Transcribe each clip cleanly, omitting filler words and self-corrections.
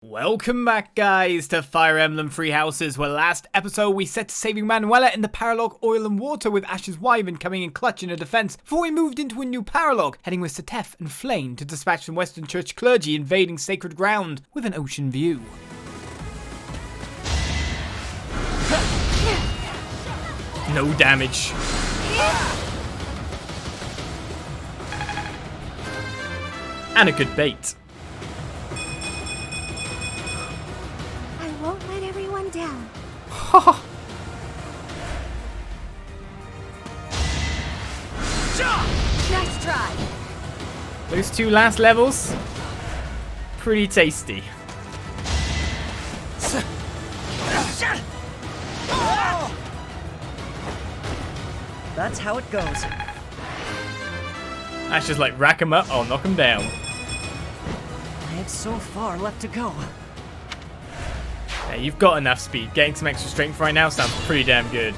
Welcome back, guys, to Fire Emblem Three Houses, where last episode we set to saving Manuela in the Paralogue Oil and Water with Ash's Wyvern coming in clutch in her defense before we moved into a new Paralogue, heading with Seteth and Flayn to dispatch some Western Church clergy invading sacred ground with an ocean view. No damage. And a good bait. Won't let everyone down. Nice try. Those two last levels, pretty tasty. That's how it goes. That's just like rack him up, I'll knock him down. I have so far left to go. Yeah, you've got enough speed. Getting some extra strength right now sounds pretty damn good.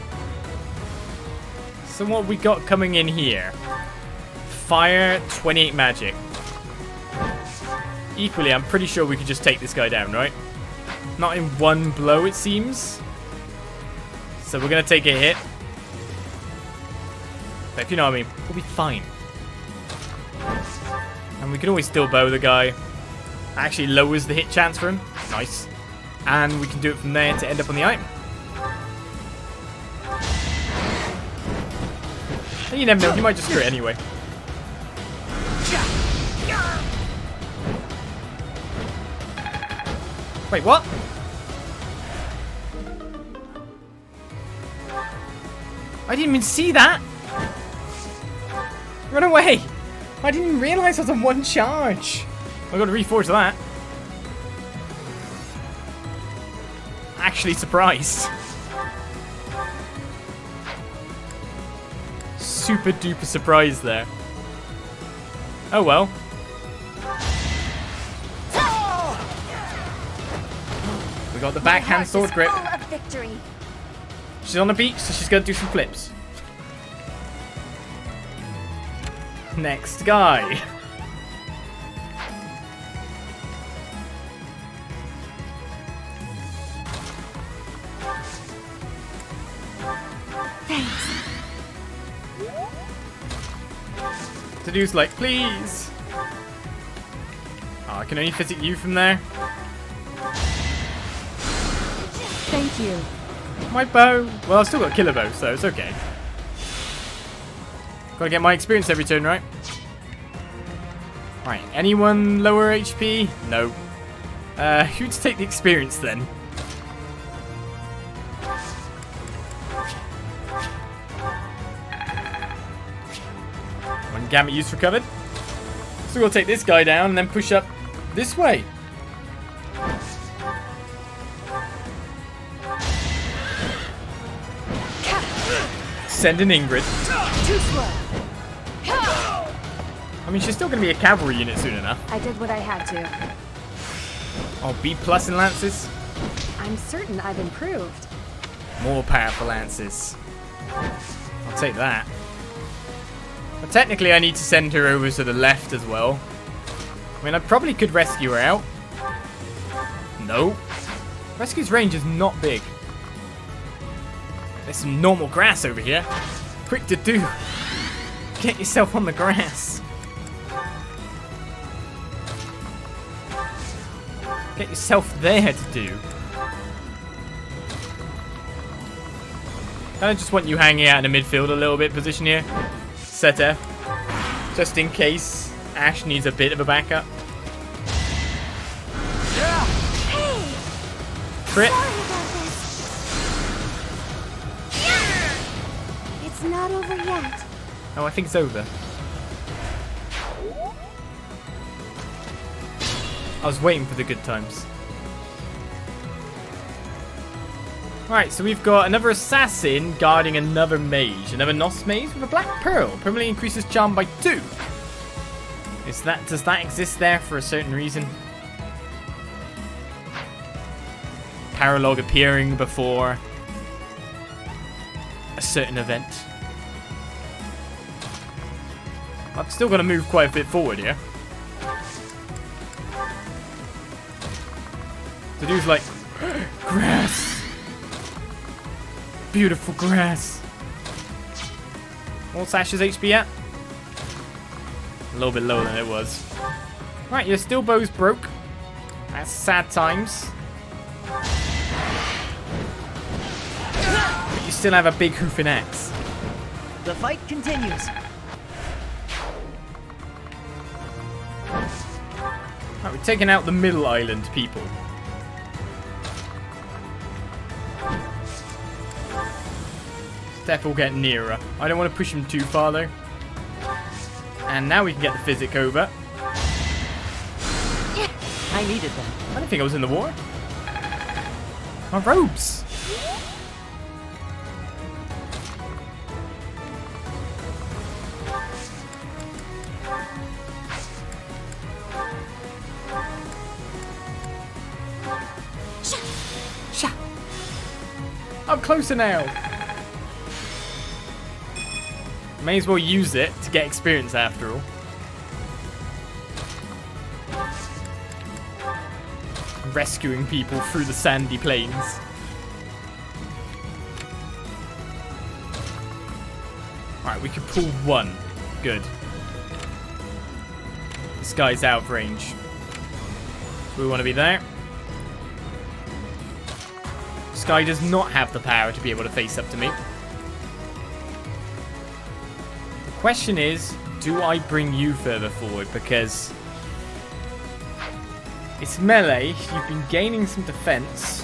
So what we got coming in here? Fire, 28 magic. Equally, I'm pretty sure we could just take this guy down, right? Not in one blow, it seems. So we're going to take a hit. But if you know what I mean, we'll be fine. And we can always still bow the guy. Actually lowers the hit chance for him. Nice. And we can do it from there to end up on the item. And you never know, he might just crit anyway. Wait, what? I didn't even see that! Run away! I didn't even realise I was on one charge! I got to reforge that. Actually surprised. Super duper surprise there. Oh well. We got the backhand sword grip. She's on the beach, so she's gonna do some flips. Next guy. To do's like, please. Oh, I can only physic you from there. Thank you. My bow. Well, I've still got a killer bow, so it's okay. Gotta get my experience every turn, right? Right, anyone lower HP? No. Who'd take the experience then? One gamut use recovered. So we'll take this guy down and then push up this way. Send an Ingrid. Too slow. I mean, she's still going to be a cavalry unit soon enough. I did what I had to. Oh, B+ in lances. I'm certain I've improved. More powerful lances. I'll take that. But technically, I need to send her over to the left as well. I mean, I probably could rescue her out. No. Rescue's range is not big. There's some normal grass over here. Quick to do. Get yourself on the grass. Get yourself there to do. I just want you hanging out in the midfield a little bit position here. Seteth. Just in case Ash needs a bit of a backup. Hey! Crit. Sorry about this. It's not over yet. Oh, I think it's over. I was waiting for the good times. Alright, so we've got another assassin guarding another mage. Another Nos mage with a black pearl. Permanently increases charm by 2. Does that exist there for a certain reason? Paralogue appearing before a certain event. I've still got to move quite a bit forward here. The dude's like, grass. Beautiful grass. What's Ash's HP at? A little bit lower than it was. Right, your steel bow's broke. That's sad times. But you still have a big hoofing axe. The fight continues. Right, we're taking out the middle island people. Steph will get nearer. I don't want to push him too far though. And now we can get the physic over. I needed them. I don't think I was in the war. My robes. Sha. I'm closer now. May as well use it to get experience after all. Rescuing people through the sandy plains. Alright, we can pull one. Good. This guy's out of range. We want to be there. This guy does not have the power to be able to face up to me. The question is, do I bring you further forward? Because it's melee, you've been gaining some defense.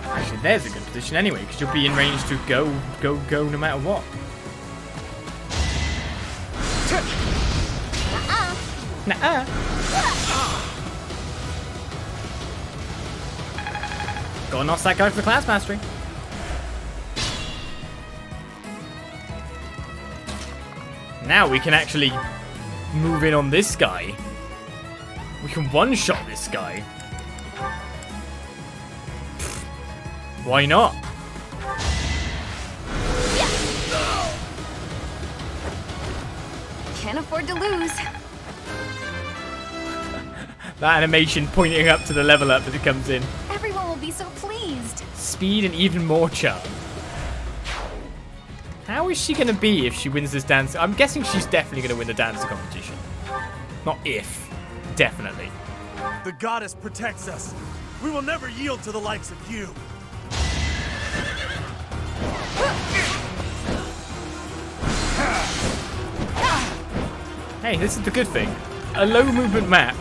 Actually, there's a good position anyway, because you'll be in range to go no matter what. Nuh-uh. Gotta knock that guy for the class mastery. Now we can actually move in on this guy. We can one-shot this guy. Why not? Can't afford to lose. That animation pointing up to the level up as it comes in. Everyone will be so pleased. Speed and even more charm. How is she going to be if she wins this dance? I'm guessing she's definitely going to win the dancing competition. Not if. Definitely. The goddess protects us. We will never yield to the likes of you. Hey, this is the good thing. A low movement map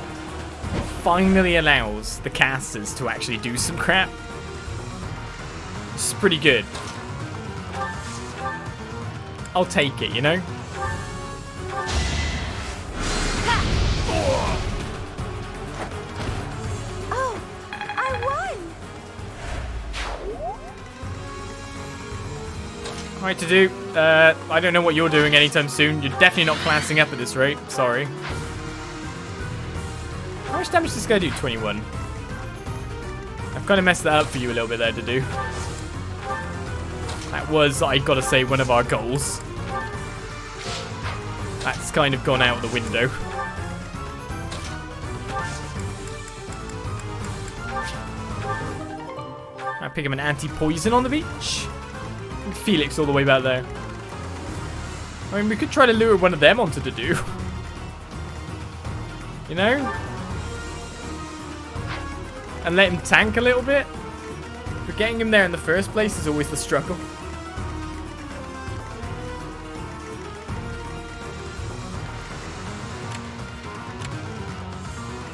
finally allows the casters to actually do some crap. It's pretty good. I'll take it, you know? Oh, I won! Alright to do. I don't know what you're doing anytime soon. You're definitely not classing up at this rate. Sorry. How much damage does this guy do? 21. I've kind of messed that up for you a little bit there to do. That was, I gotta say, one of our goals. That's kind of gone out the window. I pick him an anti-poison on the beach. And Felix all the way back there. I mean, we could try to lure one of them onto the do. You know? And let him tank a little bit. But getting him there in the first place is always the struggle.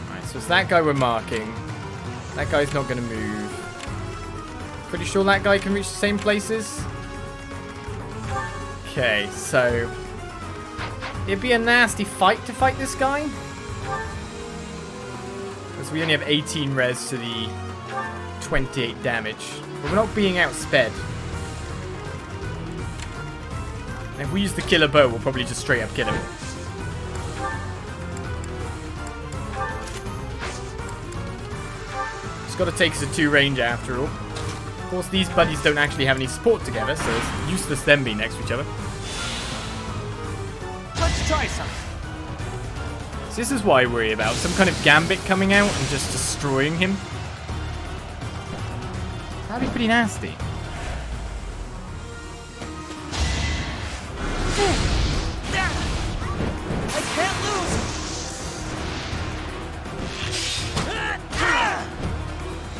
Alright, so it's that guy we're marking. That guy's not going to move. Pretty sure that guy can reach the same places. Okay, so it'd be a nasty fight to fight this guy. Because we only have 18 res to the 28 damage. But we're not being outsped. And if we use the killer bow, we'll probably just straight up kill him. It's got to take us to 2 range after all. Of course, these buddies don't actually have any support together, so it's useless them being next to each other. Let's try something. So this is what I worry about. Some kind of gambit coming out and just destroying him. That'd be pretty nasty. I can't lose!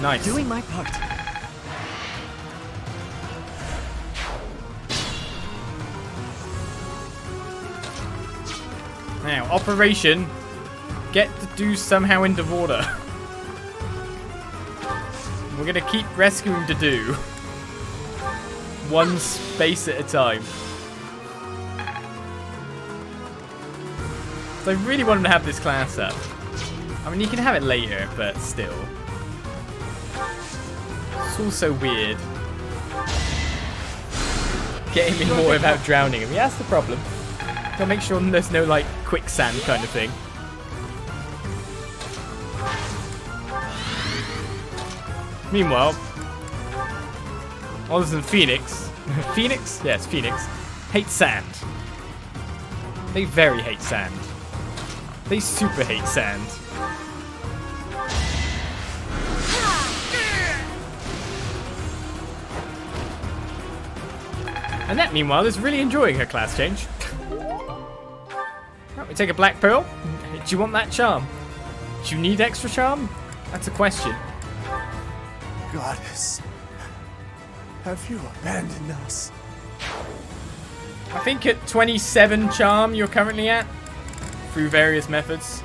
Nice. Doing my part. Now, Operation Get the Deuce somehow into water. We're gonna keep rescuing the do. One space at a time. So I really want him to have this class up. I mean, you can have it later, but still. It's all so weird. Get him in water without drowning him. Yeah, that's the problem. Gotta make sure there's no, like, quicksand kind of thing. Meanwhile, other than Phoenix, Phoenix? Yes, Phoenix, hates sand. They very hate sand. They super hate sand. Annette, meanwhile, is really enjoying her class change. Right, we take a black pearl. Do you want that charm? Do you need extra charm? That's a question. Goddess, have you abandoned us? I think at 27 charm you're currently at, through various methods.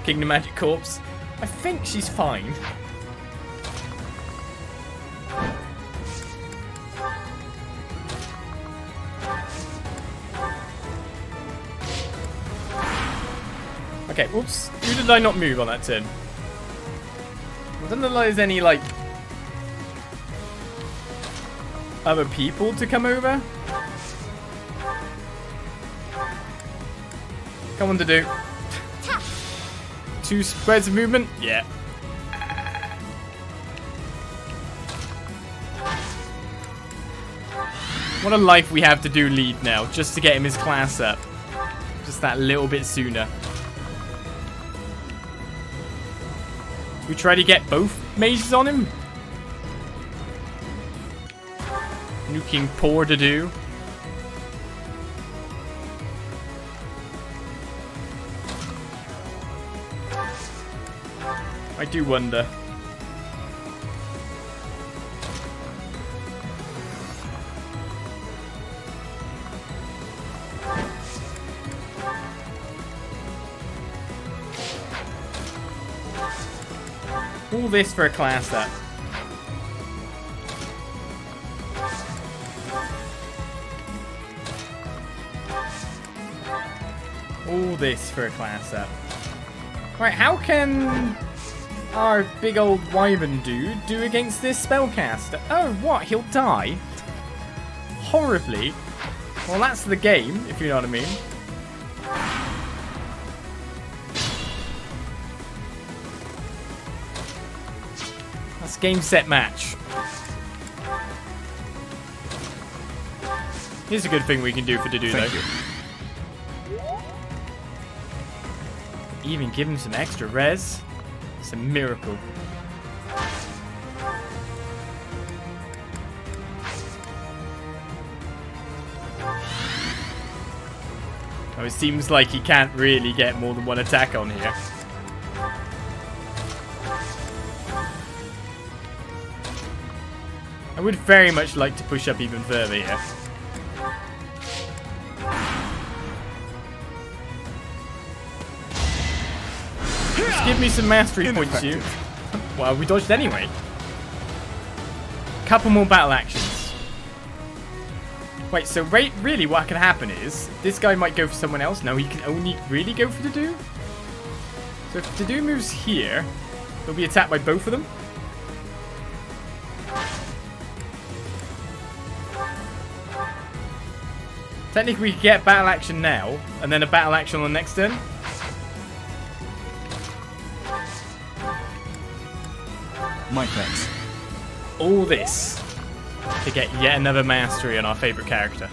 Kingdom Magic Corpse. I think she's fine. Okay, whoops. Who did I not move on that turn? I don't know if there's any, like, other people to come over. Come on to do. 2 spreads of movement? Yeah. What a life we have to do lead now, just to get him his class up. Just that little bit sooner. We try to get both mages on him. Nuking poor to do. I do wonder. All this for a class up. All this for a class up. Right, how can our big old wyvern dude do against this spellcaster? Oh, what? He'll die? Horribly? Well, that's the game, if you know what I mean. That's game, set, match. Here's a good thing we can do for Dudu, though. Thank you. Even give him some extra res. It's a miracle. Oh, it seems like he can't really get more than one attack on here. I would very much like to push up even further here. Just give me some mastery points, you. Well, we dodged anyway. Couple more battle actions. Wait, so really what can happen is this guy might go for someone else. No, he can only really go for Dudu. So if Dudu moves here, he'll be attacked by both of them. Technically, we could get battle action now, and then a battle action on the next turn. My thanks. All this to get yet another mastery on our favourite character.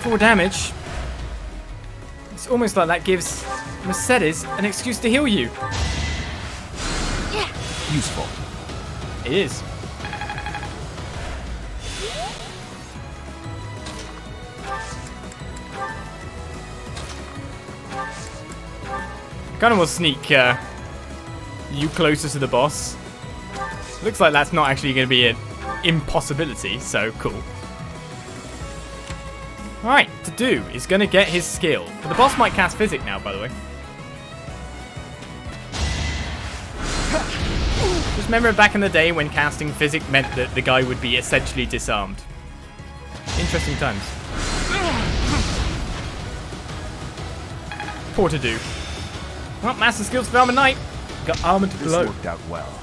4 damage. It's almost like that gives Mercedes an excuse to heal you. Useful. It is. Kind of will sneak you closer to the boss. Looks like that's not actually going to be an impossibility, so cool. Alright, to do is going to get his skill. But the boss might cast Physic now, by the way. Just remember back in the day when casting Physic meant that the guy would be essentially disarmed. Interesting times. Poor to do. Well, master skills for Armored Knight. Got Armored Blow. This worked out well.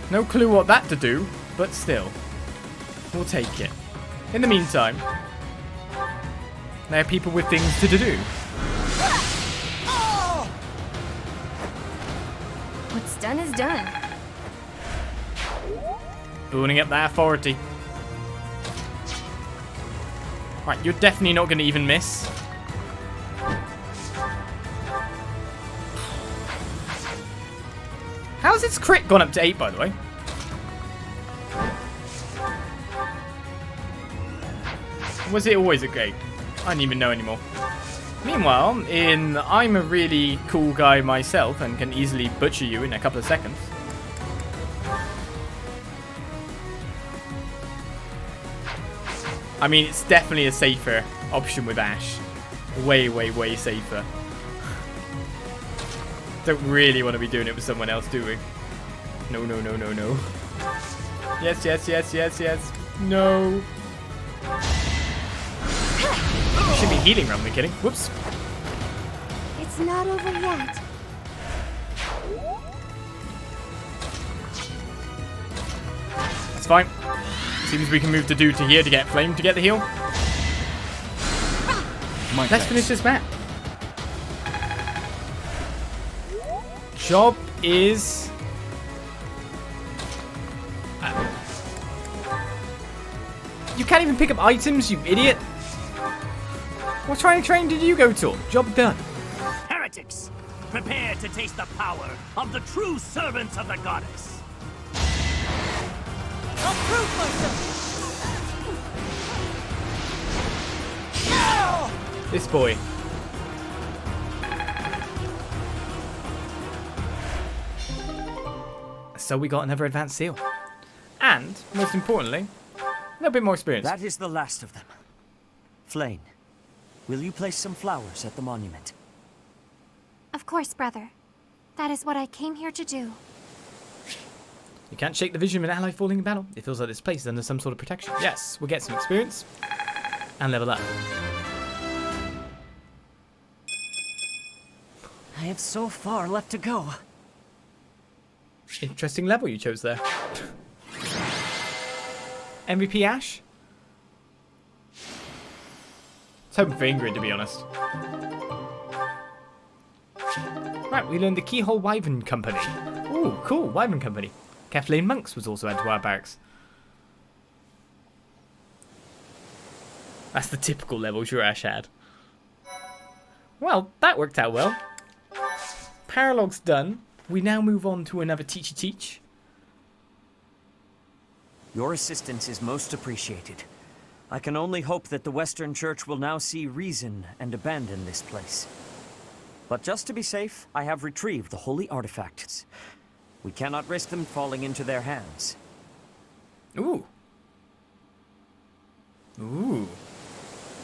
No clue what that to do, but still. We'll take it. In the meantime, there are people with things to do. What's done is done. Building up that authority. Right, you're definitely not going to even miss. How's its crit gone up to 8, by the way? Was it always a 8? I don't even know anymore. Meanwhile, I'm a really cool guy myself and can easily butcher you in a couple of seconds. I mean, it's definitely a safer option with Ash. Way, way, way safer. Don't really want to be doing it with someone else, do we? No, no, no, no, no. Yes, yes, yes, yes, yes. No. Should be healing rather than killing. Whoops. It's not over yet. That's fine. Seems we can move the dude to here to get Flame to get the heal. Let's finish this map. Job is... You can't even pick up items, you idiot. What kind of train did you go to? Job done. Heretics, prepare to taste the power of the true servants of the goddess. I'll prove myself! This boy. So we got another advanced seal. And, most importantly, a little bit more experience. That is the last of them. Flayn, will you place some flowers at the monument? Of course, brother. That is what I came here to do. You can't shake the vision of an ally falling in battle. It feels like this place is under some sort of protection. Yes, we'll get some experience. And level up. I have so far left to go. Interesting level you chose there. MVP Ash? I was hoping for Ingrid, to be honest. Right, we learned the Keyhole Wyvern Company. Ooh, cool, Wyvern Company. Kathleen Monks was also added to our barracks. That's the typical levels your Ash had. Well, that worked out well. Paralogue's done. We now move on to another teach. Your assistance is most appreciated. I can only hope that the Western Church will now see reason and abandon this place. But just to be safe, I have retrieved the holy artifacts. We cannot risk them falling into their hands. Ooh. Ooh.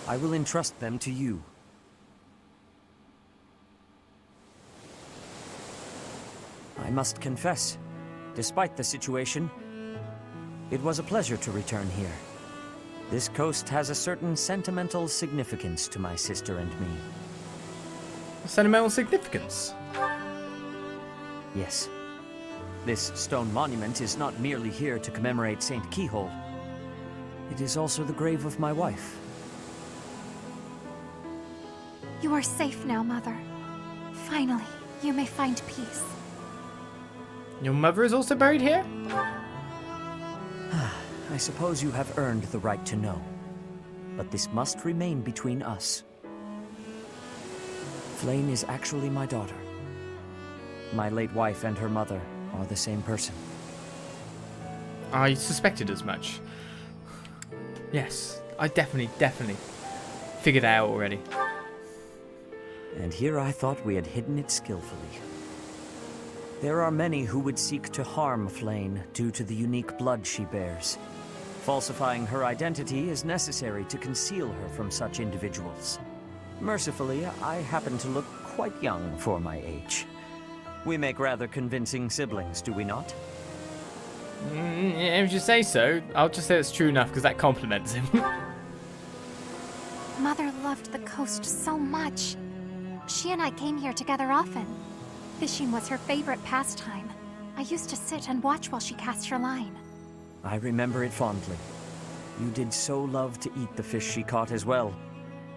I will entrust them to you. I must confess, despite the situation, it was a pleasure to return here. This coast has a certain sentimental significance to my sister and me. Sentimental significance? Yes. This stone monument is not merely here to commemorate Saint Keyhole. It is also the grave of my wife. You are safe now, Mother. Finally, you may find peace. Your mother is also buried here? I suppose you have earned the right to know. but this must remain between us. Flayn is actually my daughter. My late wife and her mother are the same person. I suspected as much. Yes, I definitely figured that out already. And here I thought we had hidden it skillfully. There are many who would seek to harm Flayn due to the unique blood she bears. Falsifying her identity is necessary to conceal her from such individuals. Mercifully, I happen to look quite young for my age. We make rather convincing siblings, do we not? If you say so, I'll just say it's true enough because that compliments him. Mother loved the coast so much. She and I came here together often. Fishing was her favorite pastime. I used to sit and watch while she cast her line. I remember it fondly. You did so love to eat the fish she caught as well.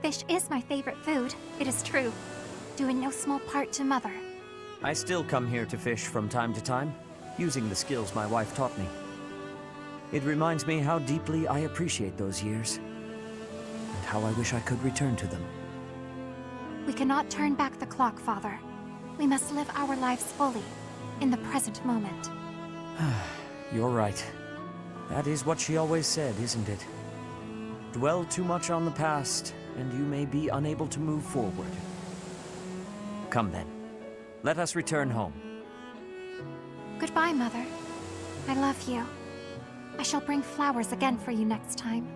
Fish is my favorite food, it is true. Due in no small part to Mother. I still come here to fish from time to time, using the skills my wife taught me. It reminds me how deeply I appreciate those years, and how I wish I could return to them. We cannot turn back the clock, Father. We must live our lives fully, in the present moment. You're right. That is what she always said, isn't it? Dwell too much on the past, and you may be unable to move forward. Come then. Let us return home. Goodbye, Mother. I love you. I shall bring flowers again for you next time.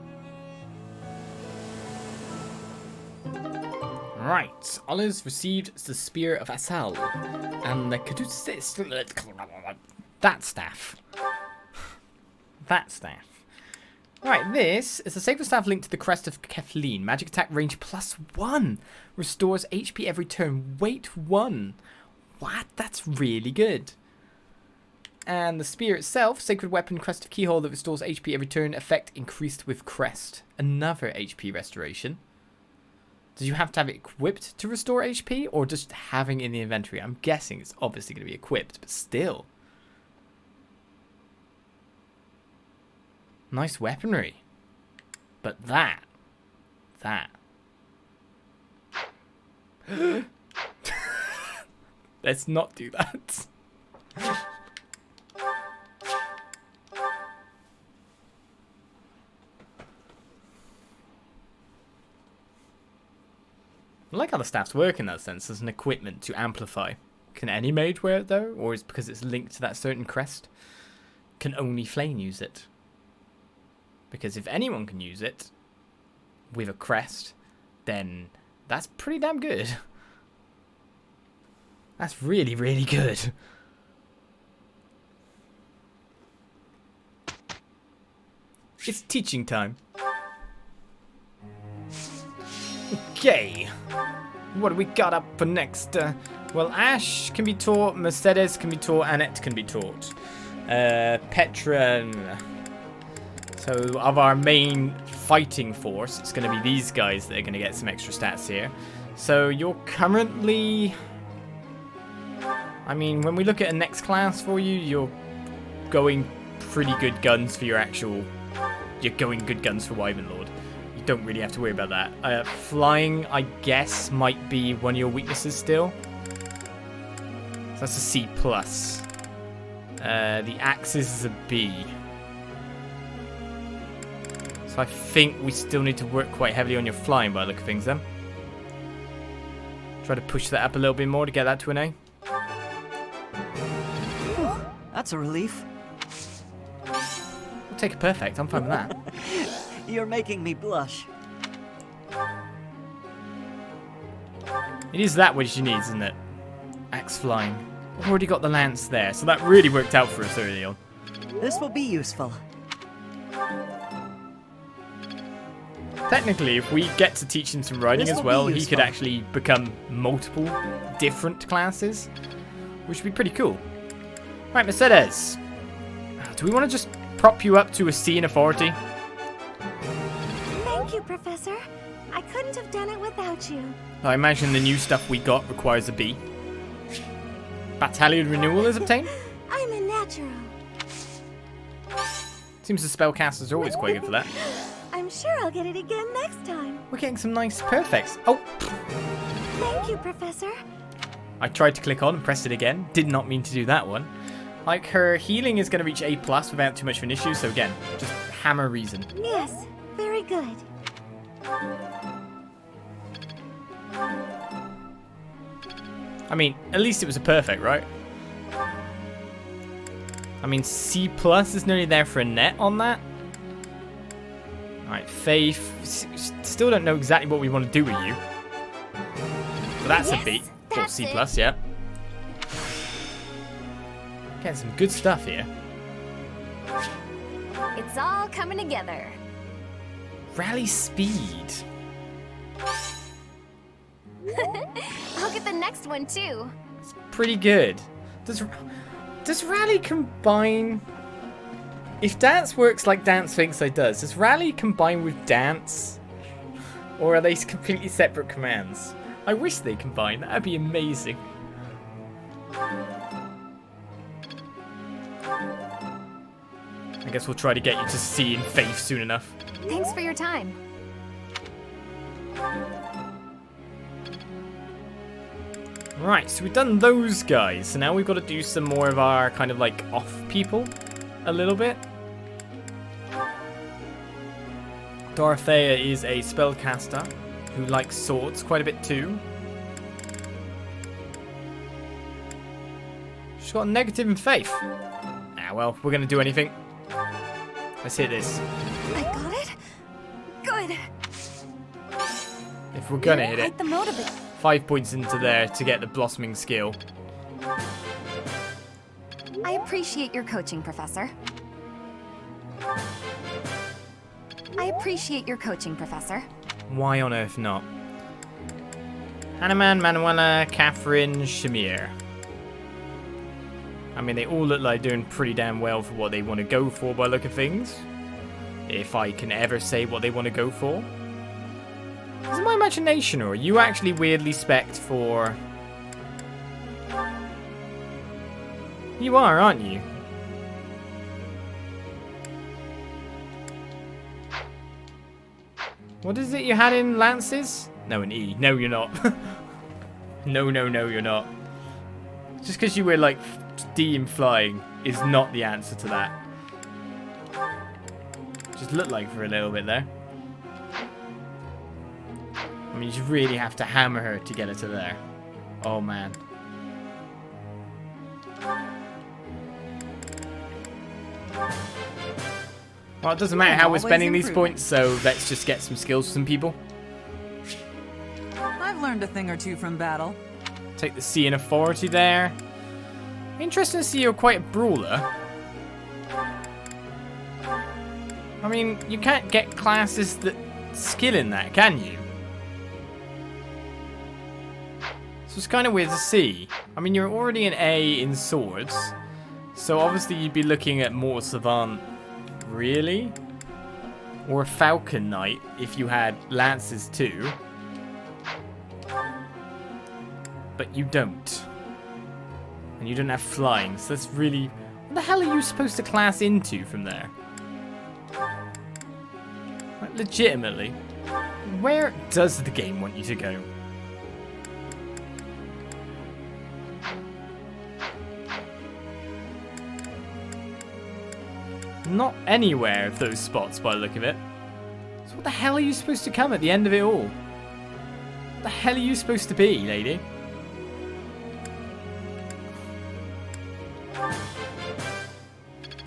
Right, Oliz received the Spear of Asal and the that staff. That staff. Right, this is the Sacred Staff linked to the Crest of Kathleen. Magic attack range +1. Restores HP every turn. Weight 1. What? That's really good. And the spear itself, Sacred Weapon, Crest of Keyhole that restores HP every turn. Effect increased with Crest. Another HP restoration. Do you have to have it equipped to restore HP, or just having it in the inventory? I'm guessing it's obviously going to be equipped, but still. Nice weaponry. But that. Let's not do that. I like how the staffs work in that sense as an equipment to amplify. Can any mage wear it though? Or is it because it's linked to that certain crest? Can only Flayn use it? Because if anyone can use it with a crest, then that's pretty damn good. That's really, really good. It's teaching time. Okay. What do we got up for next? Well, Ash can be taught, Mercedes can be taught, Annette can be taught. Petra. So, of our main fighting force, it's going to be these guys that are going to get some extra stats here. So, you're currently... I mean, when we look at a next class for you, you're going pretty good guns for your actual... You're going good guns for Wyvern Lord. You don't really have to worry about that. Flying, I guess, might be one of your weaknesses still. So that's a C+. The axes is a B. So I think we still need to work quite heavily on your flying by the look of things then. Try to push that up a little bit more to get that to an A. That's a relief. We'll take a perfect, I'm fine with that. You're making me blush. It is that which you need, isn't it? Axe flying. We've already got the lance there, so that really worked out for us early on. This will be useful. Technically, if we get to teach him some riding as well, he could actually become multiple different classes, which would be pretty cool. Right, Mercedes. Do we want to just prop you up to a C in authority? Thank you, Professor. I couldn't have done it without you. I imagine the new stuff we got requires a B. Battalion renewal is obtained? I'm a natural. Seems the spellcasters are always quite good for that. I'm I'm sure I'll get it again next time. We're getting some nice perfects. Oh, Thank you, Professor. I tried to click on and pressed it again. Did not mean to do that one. Like, her healing is going to reach A+ without too much of an issue. So again, just hammer reason. Yes, very good. I mean, at least it was a perfect, right? I mean, C+ is nearly there for Annette on that. Alright, Faith. Still don't know exactly what we want to do with you. So that's a B. Or C+, yeah. Getting some good stuff here. It's all coming together. Rally speed. I'll get the next one too. It's pretty good. Does Rally combine... If dance works like dance thinks it does Rally combine with dance? Or are they completely separate commands? I wish they combined. That'd be amazing. I guess we'll try to get you to C in Faith soon enough. Thanks for your time. Right, so we've done those guys. So now we've got to do some more of our kind of like off people a little bit. Dorothea is a spellcaster who likes swords quite a bit too. She's got a negative in Faith. Ah, well, we're going to do anything. Let's hit this. I got it. Good. If we're going to hit it. Quite the motivate. 5 points into there to get the blossoming skill. I appreciate your coaching, Professor. I appreciate your coaching, Professor. Why on earth not? Hanuman, Manuela, Catherine, Shamir. I mean, they all look like doing pretty damn well for what they want to go for by look of things. If I can ever say what they want to go for. Is it my imagination, or are you actually weirdly spec'd for... You are, aren't you? What is it you had in Lances? No, an E. No, you're not. No, you're not. Just because you were like D in flying is not the answer to that. Just looked like for a little bit there. I mean, you really have to hammer her to get her to there. Oh, man. Well, it doesn't matter how we're spending these points, so let's just get some skills from people. I've learned a thing or two from battle. Take the C in authority there. Interesting to see you're quite a brawler. I mean, you can't get classes that skill in that, can you? So it's kind of weird to see. I mean, you're already an A in swords, so obviously you'd be looking at more savant, really? Or a falcon knight if you had lances too. But you don't. And you don't have flying, so that's really... What the hell are you supposed to class into from there? Like, legitimately. Where does the game want you to go? Not anywhere of those spots by the look of it. So what the hell are you supposed to come at the end of it all? What the hell are you supposed to be, lady?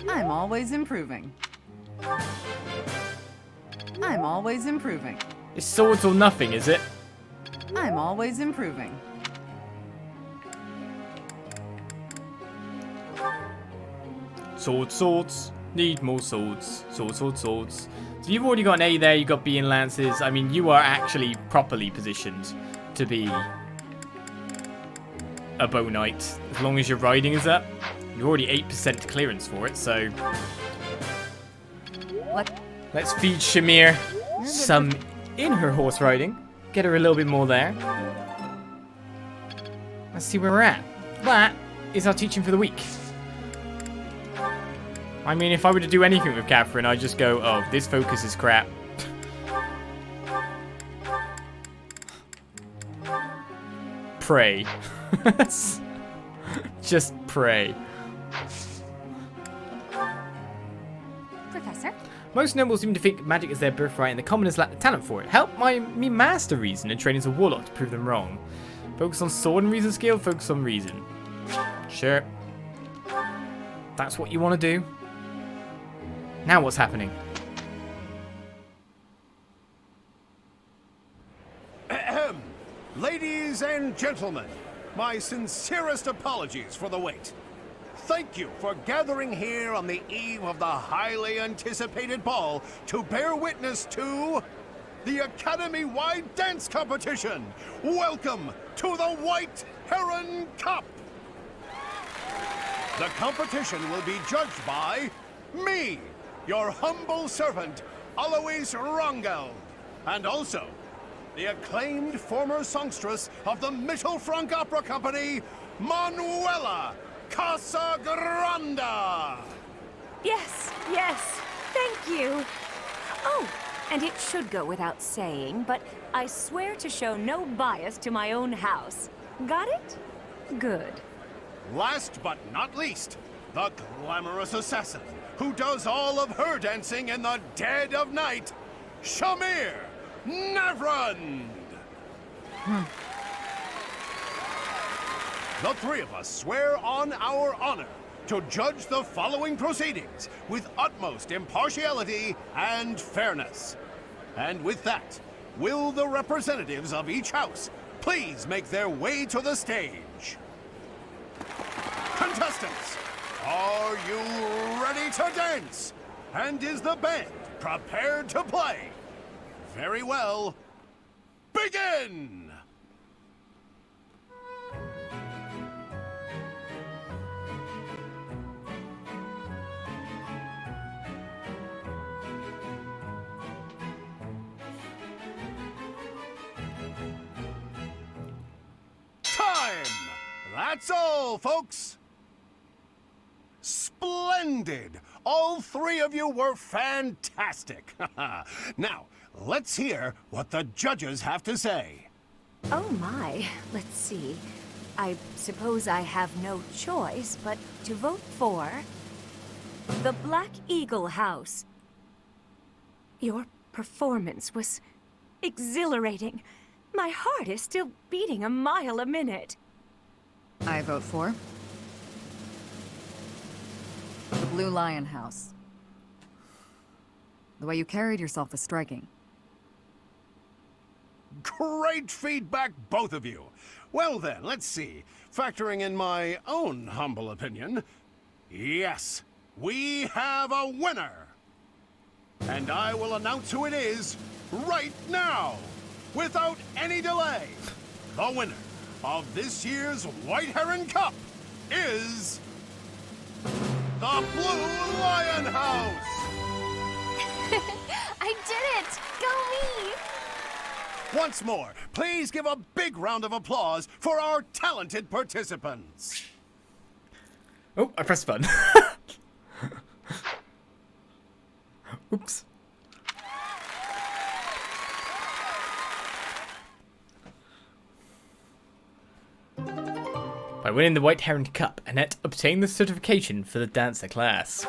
I'm always improving. I'm always improving. It's swords or nothing, is it? I'm always improving. Swords, swords. Need more swords. Swords, swords, swords. So you've already got an A there, you've got B in lances. I mean, you are actually properly positioned to be a bow knight. As long as your riding is up. You're already 8% clearance for it, so... What? Let's feed Shamir some in her horse riding. Get her a little bit more there. Let's see where we're at. That is our teaching for the week. I mean, if I were to do anything with Catherine, I'd just go, oh, this focus is crap. pray. Just pray. Professor? Most nobles seem to think magic is their birthright and the commoners lack the talent for it. Help me master reason and train as a warlock to prove them wrong. Focus on sword and reason skill, focus on reason. Sure. That's what you want to do. Now what's happening? Ahem. Ladies and gentlemen, my sincerest apologies for the wait. Thank you for gathering here on the eve of the highly anticipated ball to bear witness to the Academy-wide dance competition. Welcome to the White Heron Cup. The competition will be judged by me, your humble servant, Alois Rangel, and also the acclaimed former songstress of the Mittelfrank Opera Company, Manuela Casagranda! Yes, thank you. Oh, and it should go without saying, but I swear to show no bias to my own house. Got it? Good. Last but not least, the glamorous assassin who does all of her dancing in the dead of night, Shamir Navrand! The three of us swear on our honor to judge the following proceedings with utmost impartiality and fairness. And with that, will the representatives of each house please make their way to the stage? Contestants, are you ready to dance? And is the band prepared to play? Very well. Begin! Time! That's all, folks. Splendid! All three of you were fantastic. Now, let's hear what the judges have to say. Oh my, let's see. I suppose I have no choice but to vote for the Black Eagle House. Your performance was exhilarating. My heart is still beating a mile a minute. I vote for the Blue Lion House. The way you carried yourself was striking. Great feedback, both of you. Well then, let's see. Factoring in my own humble opinion, yes, we have a winner. And I will announce who it is right now, without any delay. The winner of this year's White Heron Cup is the Blue Lion House! I did it! Go me! Once more, please give a big round of applause for our talented participants. Oh, I pressed the button. Oops. By winning the White Heron Cup, Annette obtained the certification for the dancer class.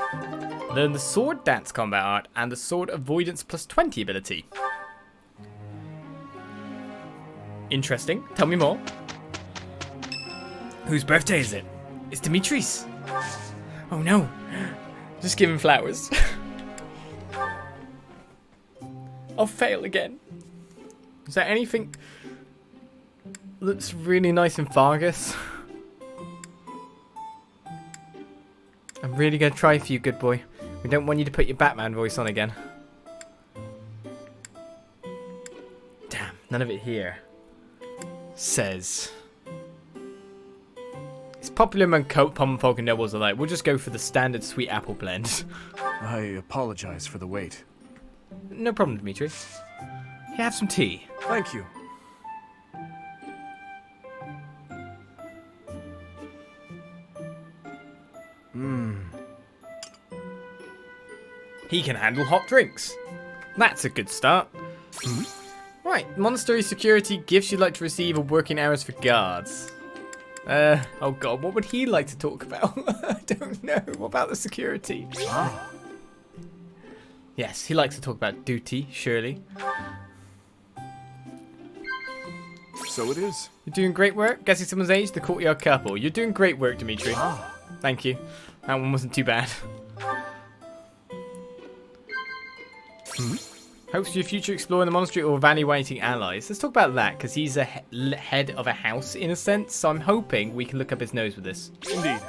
Learn the sword dance combat art and the sword avoidance plus 20 ability. Interesting. Tell me more. Whose birthday is it? It's Dimitri's. Oh no. Just give him flowers. I'll fail again. Is there anything that's really nice in Fargus? I'm really going to try for you, good boy. We don't want you to put your Batman voice on again. Damn, none of it here. Says. It's popular among common folk and nobles alike. We'll just go for the standard sweet apple blend. I apologize for the wait. No problem, Dimitri. Here, have some tea. Thank you. He can handle hot drinks. That's a good start. Right, monastery security gifts you'd like to receive or working hours for guards. Oh god, what would he like to talk about? I don't know. What about the security? Yes, he likes to talk about duty, surely. So it is. You're doing great work. Guessing someone's age, the courtyard couple. You're doing great work, Dimitri. Thank you. That one wasn't too bad. Hopes for your future exploring the monastery or evaluating allies. Let's talk about that, because he's a head of a house, in a sense. So I'm hoping we can look up his nose with this. Indeed.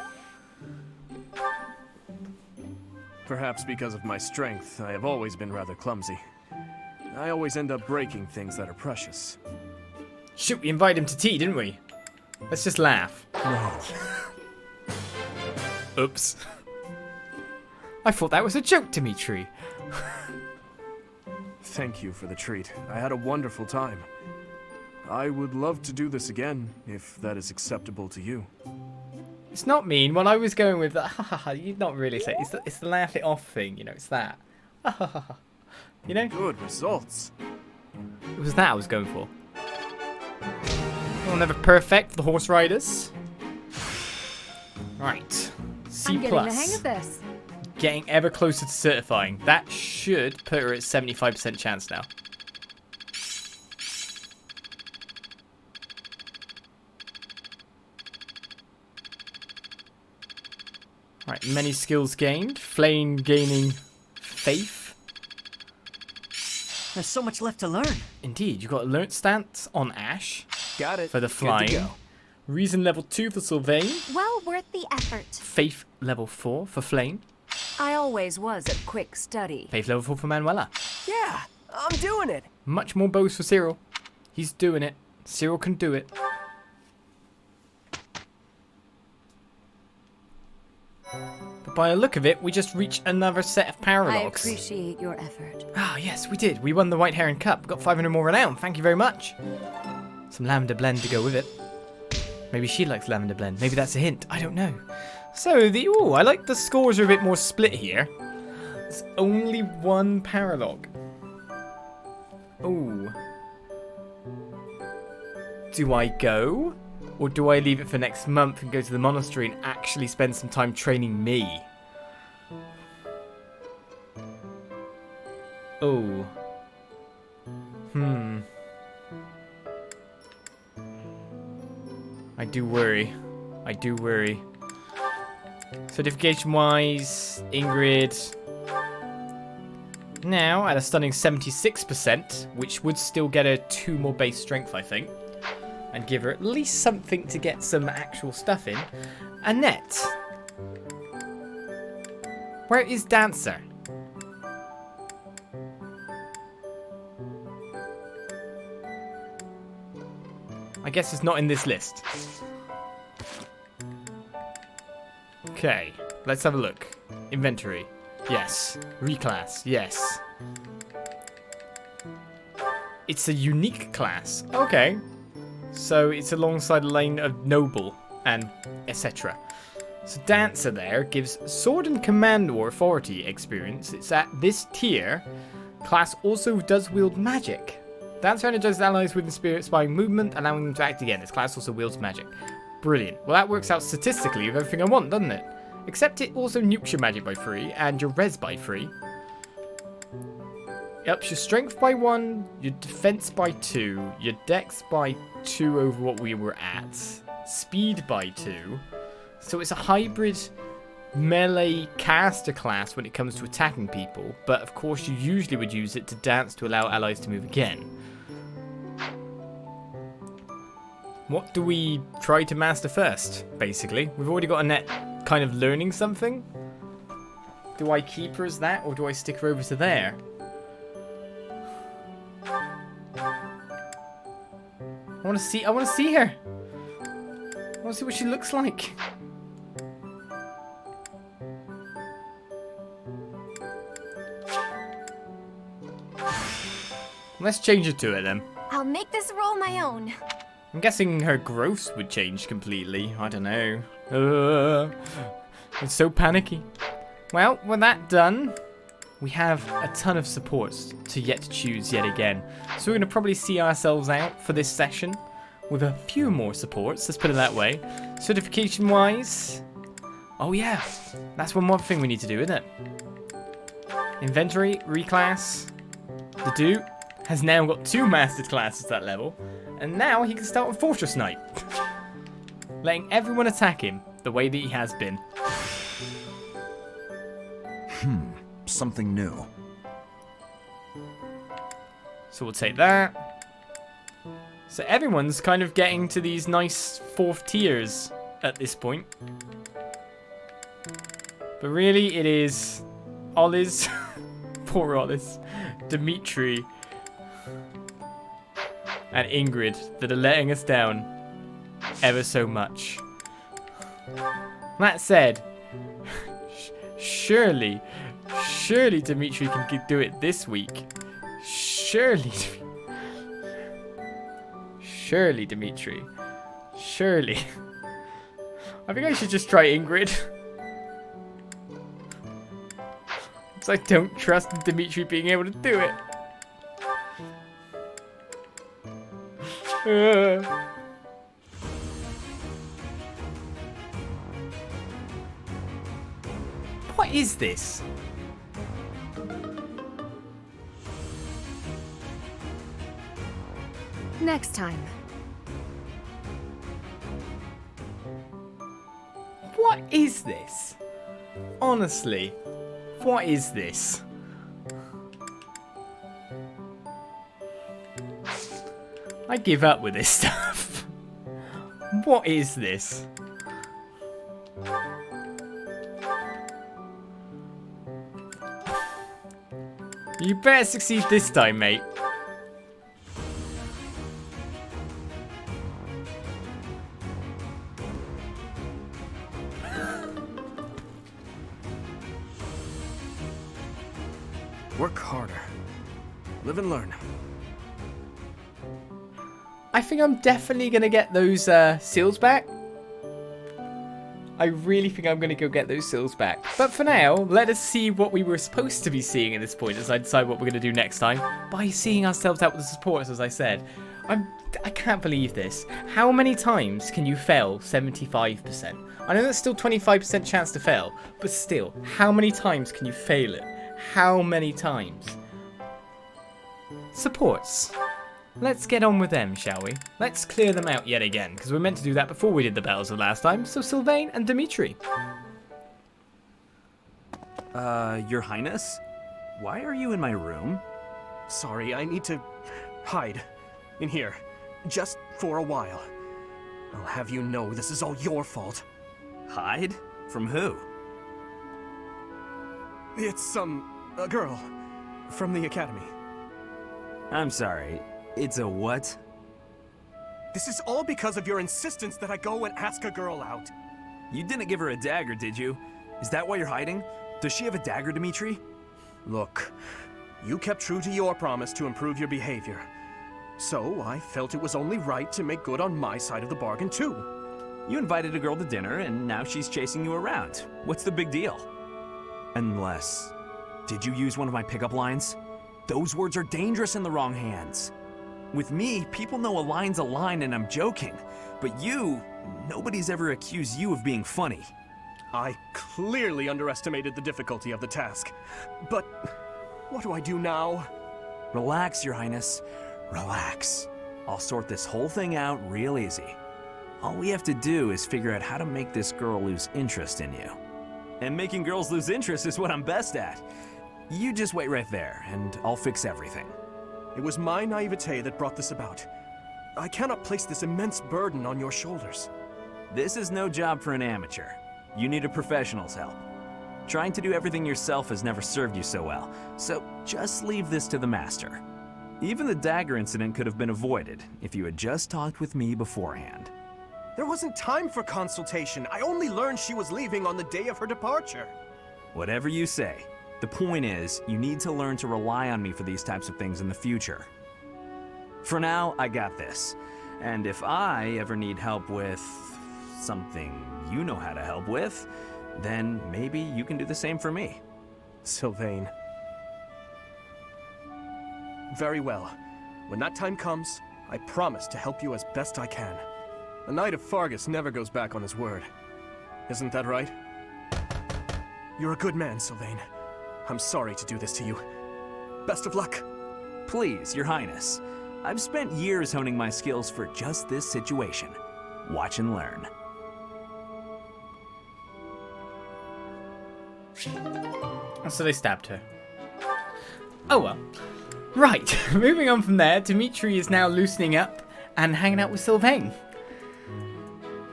Perhaps because of my strength, I have always been rather clumsy. I always end up breaking things that are precious. Shoot, we invited him to tea, didn't we? Let's just laugh. No. Oops. I thought that was a joke, Dimitri. Thank you for the treat. I had a wonderful time. I would love to do this again, if that is acceptable to you. It's not mean. When I was going with that, you'd not really say it. It's the laugh it off thing, you know, it's that. You know? Good results. It was that I was going for. We'll never perfect the horse riders. Right. C+. I'm getting the hang of this. Getting ever closer to certifying. That should put her at 75% chance now. Right, many skills gained. Flayn gaining faith. There's so much left to learn. Indeed, you got alert stats on Ash. Got it. For the Good to flying. go. Reason level 2 for Sylvain. Well worth the effort. Faith level 4 for Flayn. I always was a quick study. Faith level 4 for Manuela. Yeah, I'm doing it. Much more bows for Cyril. He's doing it. Cyril can do it. But by the look of it, we just reached another set of I paralogs. appreciate your effort. Ah, yes, we did. We won the White Heron Cup. Got 500 more renown. Thank you very much. Some lavender blend to go with it. Maybe she likes lavender blend. Maybe that's a hint. I don't know. So, I like the scores are a bit more split here. There's only one paralogue. Ooh. Do I go? Or do I leave it for next month and go to the monastery and actually spend some time training me? Oh. I do worry. I do worry. Certification-wise, Ingrid. Now, at a stunning 76%, which would still get her 2 more base strength, I think. And give her at least something to get some actual stuff in. Annette. Where is Dancer? I guess it's not in this list. Okay, let's have a look. Inventory. Yes. Reclass. Yes. It's a unique class. Okay. So it's alongside a lane of noble and etc. So Dancer there gives sword and command or authority experience. It's at this tier. Class also does wield magic. Dancer energizes allies with inspiring movement, allowing them to act again. This class also wields magic. Brilliant. Well, that works out statistically with everything I want, doesn't it? Except it also nukes your magic by 3 and your res by 3. It ups your strength by 1, your defense by 2, your dex by 2 over what we were at, speed by 2. So it's a hybrid melee caster class when it comes to attacking people, but of course you usually would use it to dance to allow allies to move again. What do we try to master first, basically? We've already got Annette kind of learning something. Do I keep her as that, or do I stick her over to there? I want to see her. I want to see what she looks like. Let's change it to it then. I'll make this role my own. I'm guessing her growths would change completely. I don't know. It's so panicky. Well, with that done, we have a ton of supports to yet to choose yet again. So we're going to probably see ourselves out for this session with a few more supports, let's put it that way. Certification wise, oh yeah, that's one more thing we need to do, isn't it? Inventory, reclass. The dude has now got 2 mastered classes at that level, and now he can start with Fortress Knight. Letting everyone attack him the way that he has been. Something new. So we'll take that. So everyone's kind of getting to these nice 4th tiers at this point. But really it is Oliz, poor Oliz, Dimitri, and Ingrid that are letting us down ever so much. That said, surely Dimitri can do it this week. Surely Dimitri. Surely. I think I should just try Ingrid. Because I don't trust Dimitri being able to do it. What is this? Next time. What is this? Honestly, what is this? I give up with this stuff. What is this? You better succeed this time, mate. Work harder. Live and learn. I think I'm definitely going to get those seals back. I really think I'm going to go get those seals back. But for now, let us see what we were supposed to be seeing at this point as I decide what we're going to do next time. By seeing ourselves out with the supporters, as I said. I can't believe this. How many times can you fail 75%? I know that's still 25% chance to fail, but still, how many times can you fail it? How many times? Supports. Let's get on with them, shall we? Let's clear them out yet again, because we're meant to do that before we did the battles of last time, so Sylvain and Dimitri. Your Highness? Why are you in my room? Sorry, I need to hide in here, just for a while. I'll have you know this is all your fault. Hide? From who? It's, a girl from the academy. I'm sorry, it's a what? This is all because of your insistence that I go and ask a girl out. You didn't give her a dagger, did you? Is that why you're hiding? Does she have a dagger, Dimitri? Look, you kept true to your promise to improve your behavior. So I felt it was only right to make good on my side of the bargain, too. You invited a girl to dinner, and now she's chasing you around. What's the big deal? Unless... Did you use one of my pickup lines? Those words are dangerous in the wrong hands. With me, people know a line's a line and I'm joking. But you, nobody's ever accused you of being funny. I clearly underestimated the difficulty of the task. But what do I do now? Relax, Your Highness. Relax. I'll sort this whole thing out real easy. All we have to do is figure out how to make this girl lose interest in you. And making girls lose interest is what I'm best at. You just wait right there, and I'll fix everything. It was my naivete that brought this about. I cannot place this immense burden on your shoulders. This is no job for an amateur. You need a professional's help. Trying to do everything yourself has never served you so well, so just leave this to the master. Even the dagger incident could have been avoided if you had just talked with me beforehand. There wasn't time for consultation. I only learned she was leaving on the day of her departure. Whatever you say. The point is, you need to learn to rely on me for these types of things in the future. For now, I got this. And if I ever need help with something you know how to help with, then maybe you can do the same for me. Sylvain, Very well. When that time comes, I promise to help you as best I can. A Knight of Fargus never goes back on his word. Isn't that right? You're a good man, Sylvain. I'm sorry to do this to you. Best of luck. Please, Your Highness. I've spent years honing my skills for just this situation. Watch and learn. So they stabbed her. Oh well. Right, moving on from there, Dimitri is now loosening up and hanging out with Sylvain.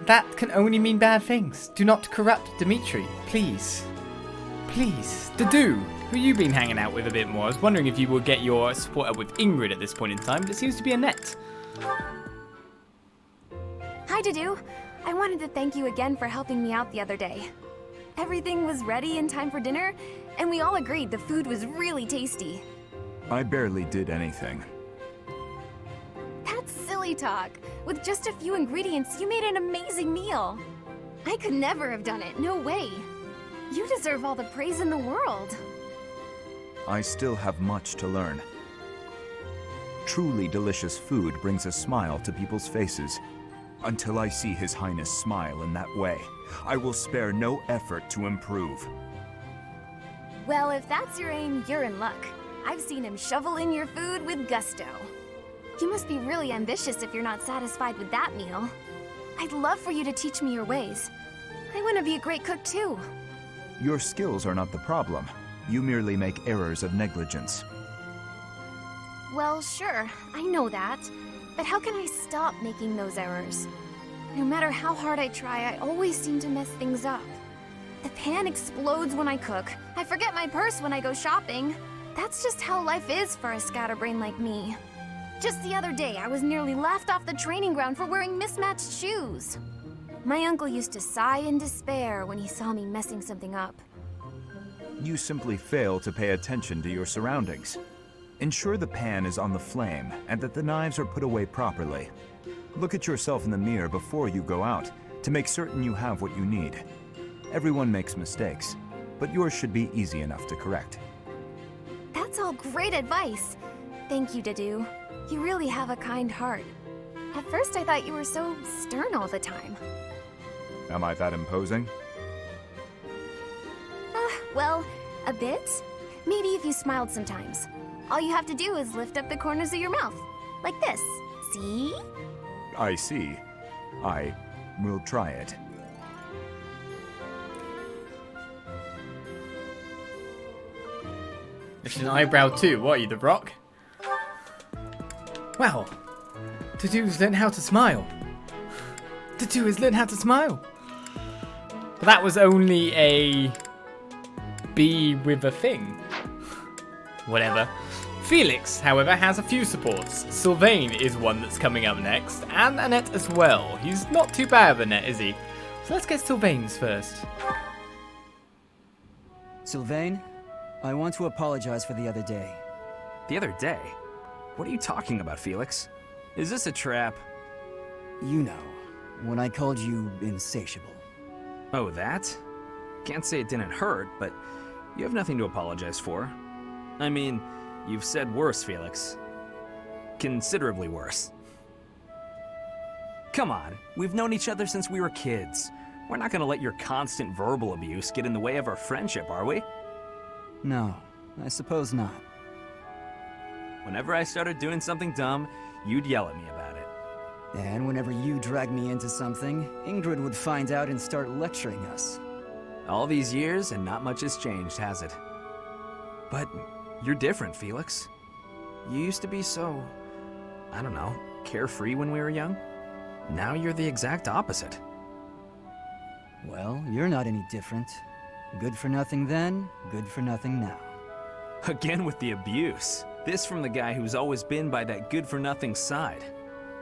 That can only mean bad things. Do not corrupt Dimitri, please. Please. Dadu, who you been hanging out with a bit more? I was wondering if you would get your support up with Ingrid at this point in time, but it seems to be Annette. Hi, Dadu. I wanted to thank you again for helping me out the other day. Everything was ready in time for dinner, and we all agreed the food was really tasty. I barely did anything. That's silly talk. With just a few ingredients, you made an amazing meal. I could never have done it, no way. You deserve all the praise in the world. I still have much to learn. Truly delicious food brings a smile to people's faces. Until I see His Highness smile in that way, I will spare no effort to improve. Well, if that's your aim, you're in luck. I've seen him shovel in your food with gusto. You must be really ambitious if you're not satisfied with that meal. I'd love for you to teach me your ways. I want to be a great cook too. Your skills are not the problem. You merely make errors of negligence. Well, sure, I know that. But how can I stop making those errors? No matter how hard I try, I always seem to mess things up. The pan explodes when I cook. I forget my purse when I go shopping. That's just how life is for a scatterbrain like me. Just the other day, I was nearly laughed off the training ground for wearing mismatched shoes. My uncle used to sigh in despair when he saw me messing something up. You simply fail to pay attention to your surroundings. Ensure the pan is on the flame and that the knives are put away properly. Look at yourself in the mirror before you go out to make certain you have what you need. Everyone makes mistakes, but yours should be easy enough to correct. That's all great advice. Thank you, Dadu. You really have a kind heart. At first I thought you were so stern all the time. Am I that imposing? Well, a bit. Maybe if you smiled sometimes. All you have to do is lift up the corners of your mouth. Like this. See? I see. I will try it. It's an eyebrow too. What are you, The Rock? Wow. Dadu's learned how to smile. Dadu has learned how to smile. But that was only a bee with a thing. Whatever. Felix, however, has a few supports. Sylvain is one that's coming up next, and Annette as well. He's not too bad of Annette, is he? So let's get Sylvain's first. Sylvain, I want to apologize for the other day. The other day? What are you talking about, Felix? Is this a trap? You know, when I called you insatiable. Oh, that? Can't say it didn't hurt, but you have nothing to apologize for. I mean, you've said worse, Felix. Considerably worse. Come on, we've known each other since we were kids. We're not gonna let your constant verbal abuse get in the way of our friendship, are we? No, I suppose not. Whenever I started doing something dumb, you'd yell at me about it. And whenever you dragged me into something, Ingrid would find out and start lecturing us. All these years and not much has changed, has it? But you're different, Felix. You used to be so, I don't know, carefree when we were young. Now you're the exact opposite. Well, you're not any different. Good for nothing then, good for nothing now. Again with the abuse. This from the guy who's always been by that good-for-nothing side.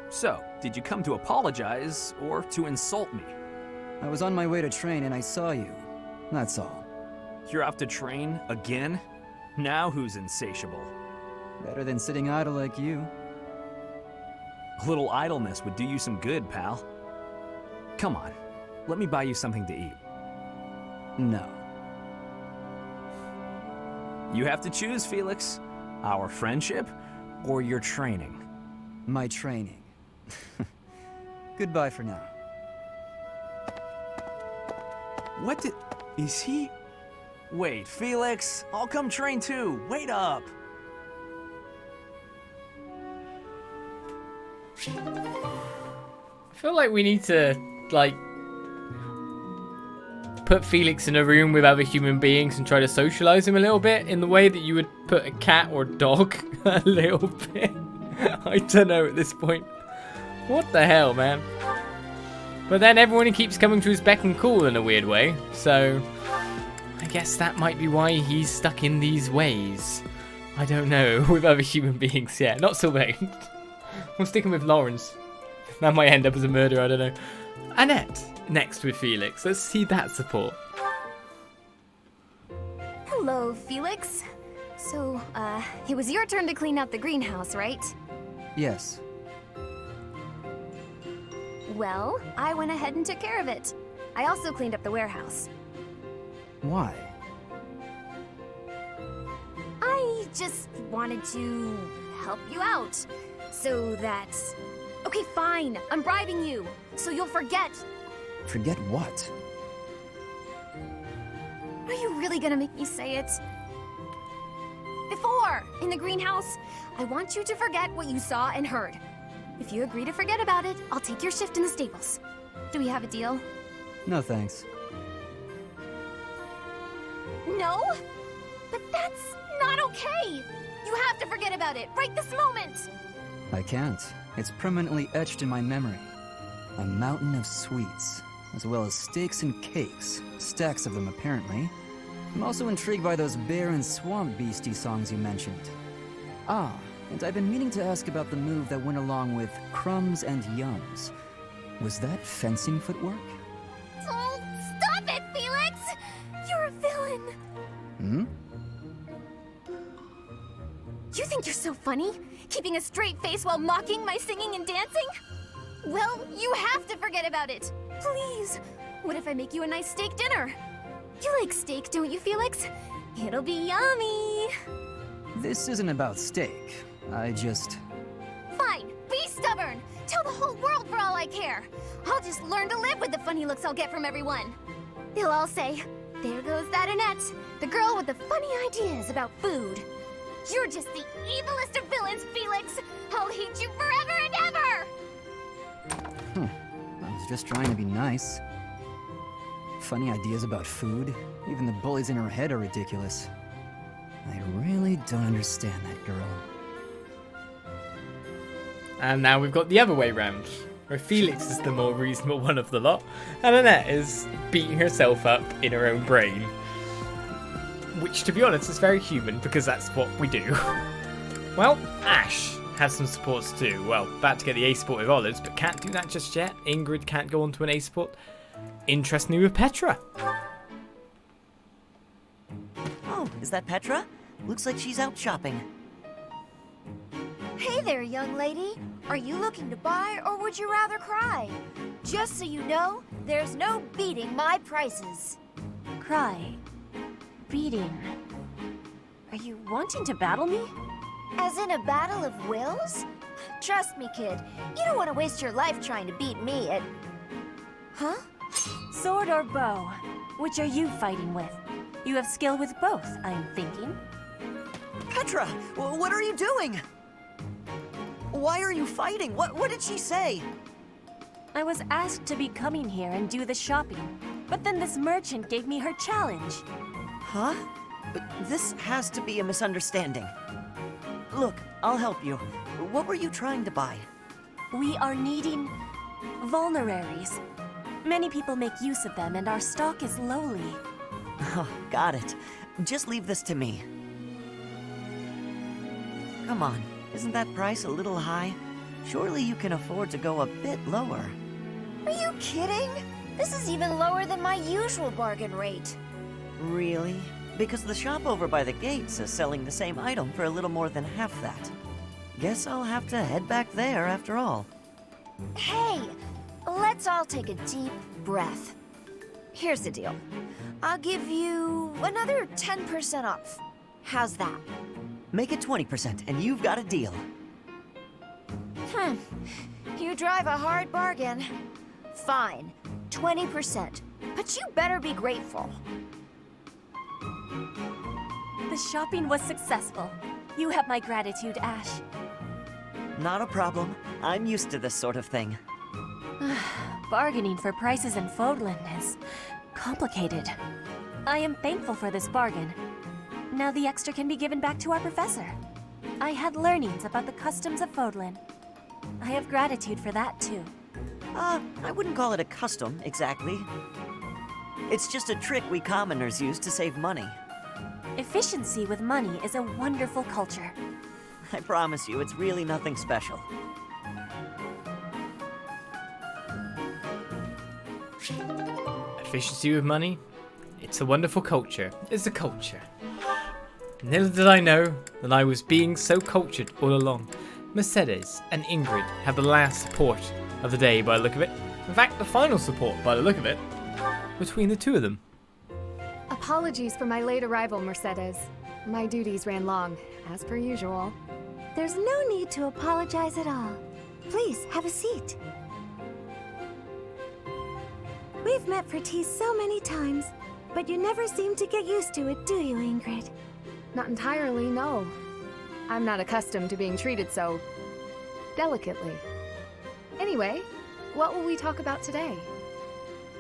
So, did you come to apologize, or to insult me? I was on my way to train and I saw you. That's all. You're off to train, again? Now who's insatiable? Better than sitting idle like you. A little idleness would do you some good, pal. Come on, let me buy you something to eat. No. You have to choose, Felix. Our friendship, or your training? My training. Goodbye for now. What did... is he... Wait, Felix, I'll come train too. Wait up. I feel like we need to, like, put Felix in a room with other human beings and try to socialize him a little bit in the way that you would put a cat or a dog a little bit. I don't know at this point. What the hell, man? But then everyone keeps coming to his beck and call in a weird way, so I guess that might be why he's stuck in these ways. I don't know, with other human beings, yeah. Not Sylvain. We'll stick him with Lawrence. That might end up as a murder, I don't know. Annette, next with Felix. Let's see that support. Hello, Felix. So, it was your turn to clean out the greenhouse, right? Yes. Well, I went ahead and took care of it. I also cleaned up the warehouse. Why? I just wanted to help you out. So that... Okay, fine. I'm bribing you. So you'll forget. Forget what? Are you really gonna make me say it? Before, in the greenhouse, I want you to forget what you saw and heard. If you agree to forget about it, I'll take your shift in the stables. Do we have a deal? No thanks. No? But that's not okay! You have to forget about it, right this moment! I can't. It's permanently etched in my memory. A mountain of sweets, as well as steaks and cakes. Stacks of them, apparently. I'm also intrigued by those bear and swamp beastie songs you mentioned. Ah, and I've been meaning to ask about the move that went along with crumbs and yums. Was that fencing footwork? Oh, stop it, Felix! You're a villain! Hmm? You think you're so funny? Keeping a straight face while mocking my singing and dancing? Well, you have to forget about it. Please. What if I make you a nice steak dinner? You like steak, don't you, Felix? It'll be yummy. This isn't about steak. I just... Fine. Be stubborn. Tell the whole world for all I care. I'll just learn to live with the funny looks I'll get from everyone. They'll all say, there goes that Annette, the girl with the funny ideas about food. You're just the evilest of villains, Felix! I'll hate you forever and ever! I was just trying to be nice. Funny ideas about food? Even the bullies in her head are ridiculous. I really don't understand that girl. And now we've got the other way round, where Felix is the more reasonable one of the lot, and Annette is beating herself up in her own brain. Which, to be honest, is very human, because that's what we do. Well, Ash has some supports too. Well, about to get the A support with Olives, but can't do that just yet. Ingrid can't go on to an A support. Interestingly with Petra. Oh, is that Petra? Looks like she's out shopping. Hey there, young lady. Are you looking to buy, or would you rather cry? Just so you know, there's no beating my prices. Cry. Beating. Are you wanting to battle me? As in a battle of wills? Trust me, kid. You don't want to waste your life trying to beat me at... Huh? Sword or bow? Which are you fighting with? You have skill with both, I'm thinking. Petra, what are you doing? Why are you fighting? What did she say? I was asked to be coming here and do the shopping, but then this merchant gave me her challenge. Huh? This has to be a misunderstanding. Look, I'll help you. What were you trying to buy? We are needing vulneraries. Many people make use of them, and our stock is lowly. Oh, got it. Just leave this to me. Come on, isn't that price a little high? Surely you can afford to go a bit lower. Are you kidding? This is even lower than my usual bargain rate. Really? Because the shop over by the gates is selling the same item for a little more than half that. Guess I'll have to head back there after all. Hey, let's all take a deep breath. Here's the deal. I'll give you another 10% off. How's that? Make it 20% and you've got a deal. You drive a hard bargain. Fine, 20%. But you better be grateful. The shopping was successful. You have my gratitude, Ash. Not a problem. I'm used to this sort of thing. Bargaining for prices in Fódlan is complicated. I am thankful for this bargain. Now the extra can be given back to our professor. I had learnings about the customs of Fódlan. I have gratitude for that, too. I wouldn't call it a custom, exactly. It's just a trick we commoners use to save money. Efficiency with money is a wonderful culture. I promise you, it's really nothing special. Efficiency with money? It's a wonderful culture. It's a culture. Little did I know that I was being so cultured all along. Mercedes and Ingrid have the last support of the day by the look of it. In fact, the final support by the look of it, between the two of them. Apologies for my late arrival, Mercedes. My duties ran long, as per usual. There's no need to apologize at all. Please, have a seat. We've met for tea so many times, but you never seem to get used to it, do you, Ingrid? Not entirely, no. I'm not accustomed to being treated so delicately. Anyway, what will we talk about today?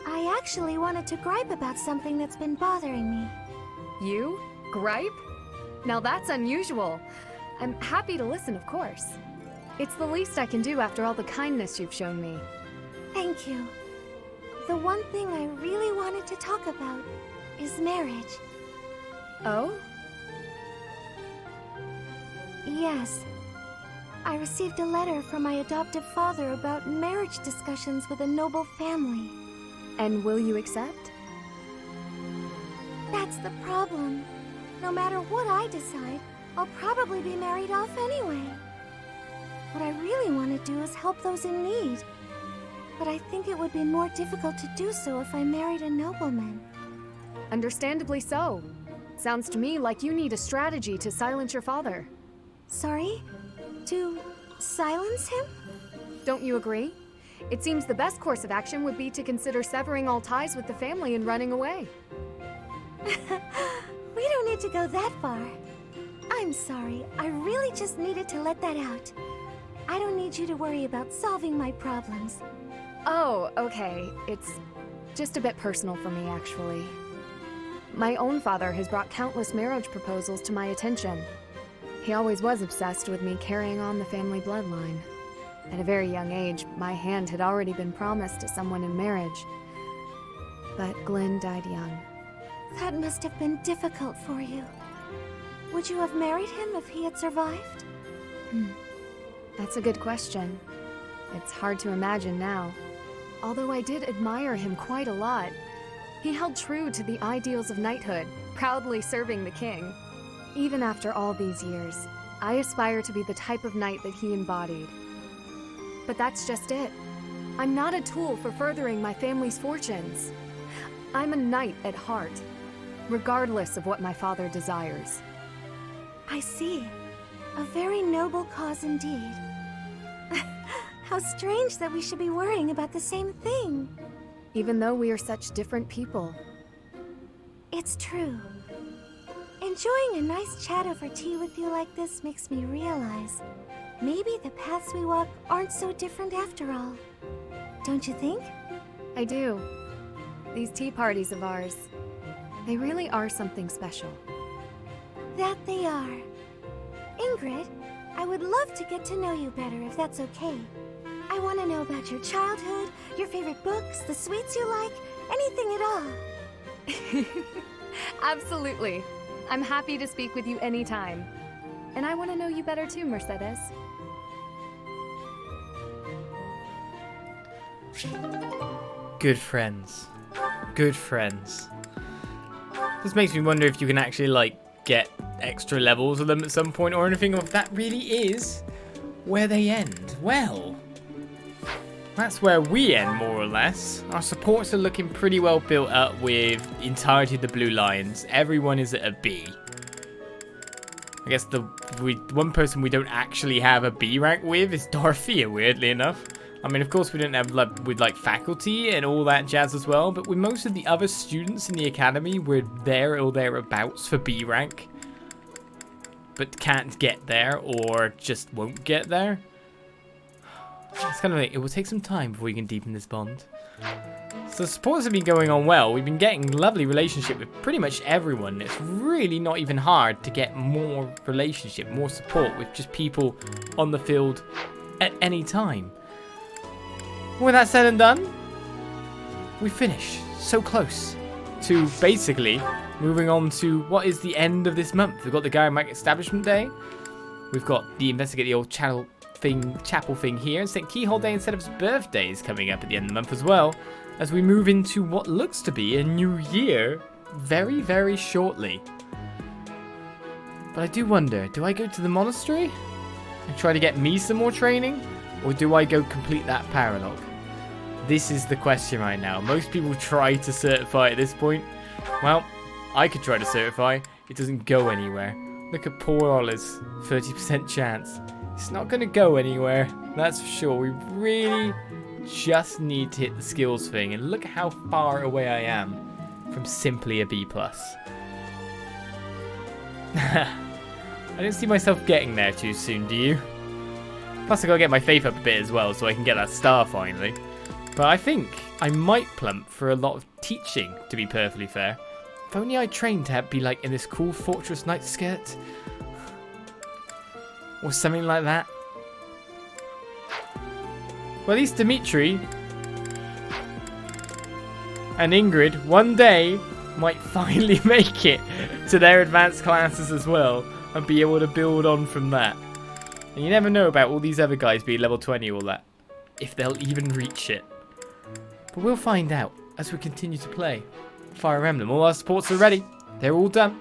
I actually wanted to gripe about something that's been bothering me. You? Gripe? Now that's unusual. I'm happy to listen, of course. It's the least I can do after all the kindness you've shown me. Thank you. The one thing I really wanted to talk about is marriage. Oh? Yes. I received a letter from my adoptive father about marriage discussions with a noble family. And will you accept? That's the problem. No matter what I decide, I'll probably be married off anyway. What I really want to do is help those in need. But I think it would be more difficult to do so if I married a nobleman. Understandably so. Sounds to me like you need a strategy to silence your father. Sorry? To silence him? Don't you agree? It seems the best course of action would be to consider severing all ties with the family and running away. We don't need to go that far. I'm sorry, I really just needed to let that out. I don't need you to worry about solving my problems. Oh, okay. It's just a bit personal for me, actually. My own father has brought countless marriage proposals to my attention. He always was obsessed with me carrying on the family bloodline. At a very young age, my hand had already been promised to someone in marriage. But Glenn died young. That must have been difficult for you. Would you have married him if he had survived? That's a good question. It's hard to imagine now. Although I did admire him quite a lot. He held true to the ideals of knighthood, proudly serving the king. Even after all these years, I aspire to be the type of knight that he embodied. But that's just it. I'm not a tool for furthering my family's fortunes. I'm a knight at heart, regardless of what my father desires. I see. A very noble cause indeed. How strange that we should be worrying about the same thing. Even though we are such different people. It's true. Enjoying a nice chat over tea with you like this makes me realize maybe the paths we walk aren't so different after all. Don't you think? I do. These tea parties of ours, they really are something special. That they are. Ingrid, I would love to get to know you better if that's okay. I want to know about your childhood, your favorite books, the sweets you like, anything at all. Absolutely. I'm happy to speak with you anytime. And I want to know you better too, Mercedes. Good friends. Good friends. This makes me wonder if you can actually, like, get extra levels of them at some point or anything, or if that really is where they end. Well, that's where we end, more or less. Our supports are looking pretty well built up with the entirety of the Blue Lions. Everyone is at a B. I guess one person we don't actually have a B rank with is Dorothea, weirdly enough. I mean, of course, we don't have with like faculty and all that jazz as well, but with most of the other students in the academy, we're there or thereabouts for B rank, but can't get there or just won't get there. It's kind of like, it will take some time before we can deepen this bond. So supports have been going on well. We've been getting lovely relationship with pretty much everyone. It's really not even hard to get more relationship, more support with just people on the field at any time. With that said and done, we finish so close to basically moving on to what is the end of this month. We've got the Garamag Establishment Day. We've got the Investigate the Old Chapel thing here. And St. Keyhole Day instead of his birthday is coming up at the end of the month as well, as we move into what looks to be a new year very, very shortly. But I do wonder, do I go to the monastery and try to get me some more training? Or do I go complete that Paralogue? This is the question right now. Most people try to certify at this point. Well, I could try to certify. It doesn't go anywhere. Look at poor Oliz. 30% chance. It's not going to go anywhere. That's for sure. We really just need to hit the skills thing. And look how far away I am from simply a B+. I don't see myself getting there too soon, do you? Plus I gotta get my faith up a bit as well so I can get that star finally. But I think I might plump for a lot of teaching, to be perfectly fair. If only I trained to be like in this cool Fortress Knight skirt. Or something like that. Well, at least Dimitri and Ingrid one day might finally make it to their advanced classes as well and be able to build on from that. And you never know about all these other guys being level 20 or that, if they'll even reach it. But we'll find out as we continue to play Fire Emblem. All our supports are ready. They're all done.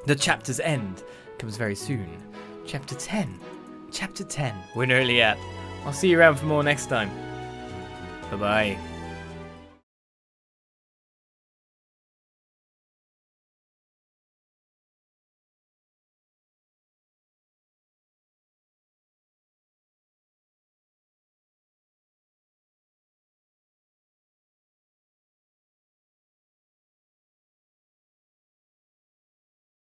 The chapter's end comes very soon. Chapter 10. Chapter 10. We're nearly at. I'll see you around for more next time. Bye-bye.